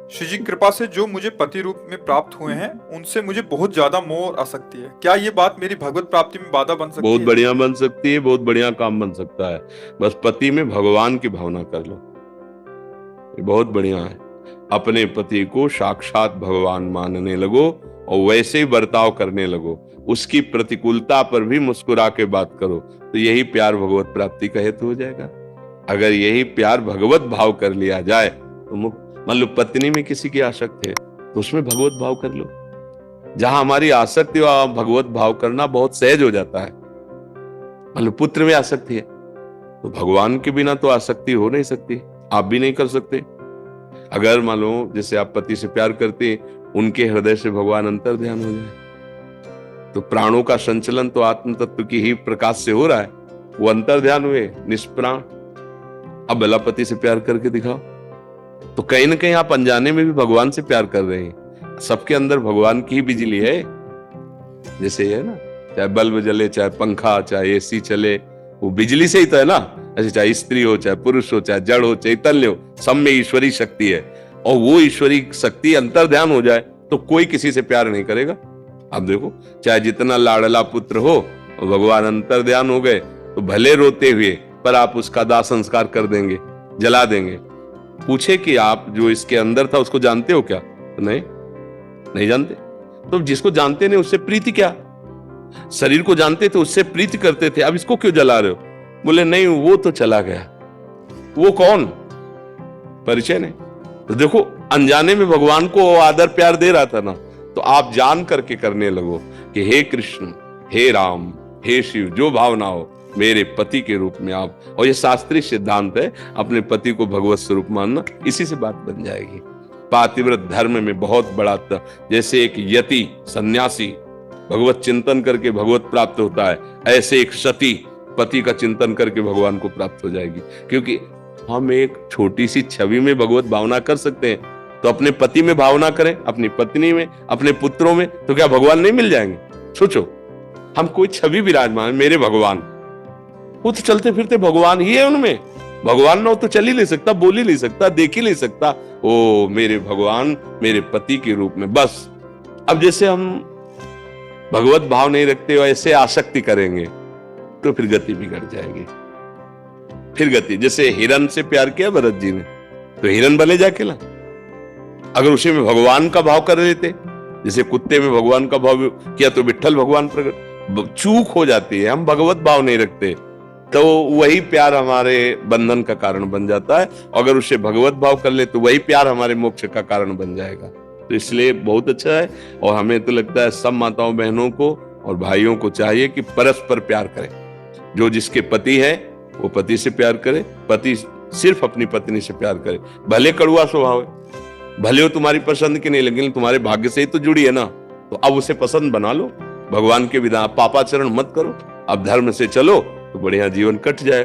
श्री जी कृपा से जो मुझे पति रूप में प्राप्त हुए हैं उनसे मुझे बहुत ज्यादा मोह और आसक्ति है। क्या ये बात मेरी भगवत प्राप्ति में बाधा बन सकती बहुत है? बढ़िया बन सकती है, बहुत बढ़िया काम बन सकता है। बस पति में भगवान की भावना कर लो, ये बहुत बढ़िया है। अपने पति को साक्षात भगवान मानने लगो और वैसे ही बर्ताव करने लगो। उसकी प्रतिकूलता पर भी मुस्कुरा के बात करो, तो यही प्यार भगवत प्राप्ति का हेतु हो जाएगा। अगर यही प्यार भगवत भाव कर लिया जाए तो मान लो पत्नी में किसी की आसक्ति है तो उसमें भगवत भाव कर लो। जहां हमारी आसक्ति वहां भगवत भाव करना बहुत सहज हो जाता है। मान लो पुत्र में आसक्ति है तो भगवान के बिना तो आसक्ति हो नहीं सकती, आप भी नहीं कर सकते। अगर मान लो जैसे आप पति से प्यार करते हैं, उनके हृदय से भगवान अंतर ध्यान हो जाए तो प्राणों का संचलन तो आत्म तत्व की ही प्रकाश से हो रहा है। वो अंतर ध्यान हुए निष्प्राण। अब भला पति से प्यार करके दिखाओ, तो कहीं ना कहीं आप अनजाने में भी भगवान से प्यार कर रहे हैं। सबके अंदर भगवान की ही बिजली है। जैसे है ना, चाहे बल्ब जले, चाहे पंखा, चाहे एसी चले, वो बिजली से ही तो है ना। ऐसे चाहे स्त्री हो, चाहे पुरुष हो, चाहे जड़ हो, चैतन्य हो, सब में ईश्वरी शक्ति है। और वो ईश्वरी शक्ति अंतर ध्यान हो जाए तो कोई किसी से प्यार नहीं करेगा। आप देखो, चाहे जितना लाडला पुत्र हो, भगवान अंतर ध्यान हो गए तो भले रोते हुए पर आप उसका दाह संस्कार कर देंगे, जला देंगे। पूछे कि आप जो इसके अंदर था उसको जानते हो क्या? तो नहीं जानते। तो जिसको जानते नहीं उससे प्रीति क्या? शरीर को जानते थे उससे प्रीति करते थे, अब इसको क्यों जला रहे हो? बोले नहीं, वो तो चला गया। वो कौन? परिचय नहीं। तो देखो, अनजाने में भगवान को आदर प्यार दे रहा था ना, तो आप जान करके करने लगो कि हे कृष्ण, हे राम, हे शिव, जो भावना हो मेरे पति के रूप में आप। और ये शास्त्रीय सिद्धांत है, अपने पति को भगवत स्वरूप मानना, इसी से बात बन जाएगी। पातिव्रत धर्म में बहुत बड़ा जैसे एक यति सन्यासी भगवत चिंतन करके भगवत प्राप्त होता है, ऐसे एक सती पति का चिंतन करके भगवान को प्राप्त हो जाएगी। क्योंकि हम एक छोटी सी छवि में भगवत भावना कर सकते हैं, तो अपने पति में भावना करें, अपनी पत्नी में, अपने पुत्रों में, तो क्या भगवान नहीं मिल जाएंगे? सोचो, हम कोई छवि विराजमान, मेरे भगवान, वो तो चलते फिरते भगवान ही है उनमें। भगवान ना हो तो चल ही नहीं सकता, बोल ही नहीं सकता, देख ही नहीं सकता। ओ मेरे भगवान मेरे पति के रूप में बस। अब जैसे हम भगवत भाव नहीं रखते हो, ऐसे आसक्ति करेंगे तो फिर गति बिगड़ जाएगी। फिर गति, जैसे हिरन से प्यार किया भरत जी ने तो हिरन बने जाके ला। अगर उसी में भगवान का भाव कर लेते, जैसे कुत्ते में भगवान का भाव किया तो विट्ठल भगवान प्रकट। चूक हो जाती है, हम भगवत भाव नहीं रखते तो वही प्यार हमारे बंधन का कारण बन जाता है। अगर उसे भगवत भाव कर ले तो वही प्यार हमारे मोक्ष का कारण बन जाएगा। तो इसलिए बहुत अच्छा है। और हमें तो लगता है सब माताओं बहनों को और भाइयों को चाहिए कि परस्पर प्यार करें। जो जिसके पति है वो पति से प्यार करे, पति सिर्फ अपनी पत्नी से प्यार करे। भले कड़ुआ स्वभाव है, भले वो तुम्हारी पसंद की नहीं, लेकिन तुम्हारे भाग्य से ही तो जुड़ी है ना, तो अब उसे पसंद बना लो। भगवान के विधान पापाचरण मत करो, अब धर्म से चलो तो बढ़िया जीवन कट जाए।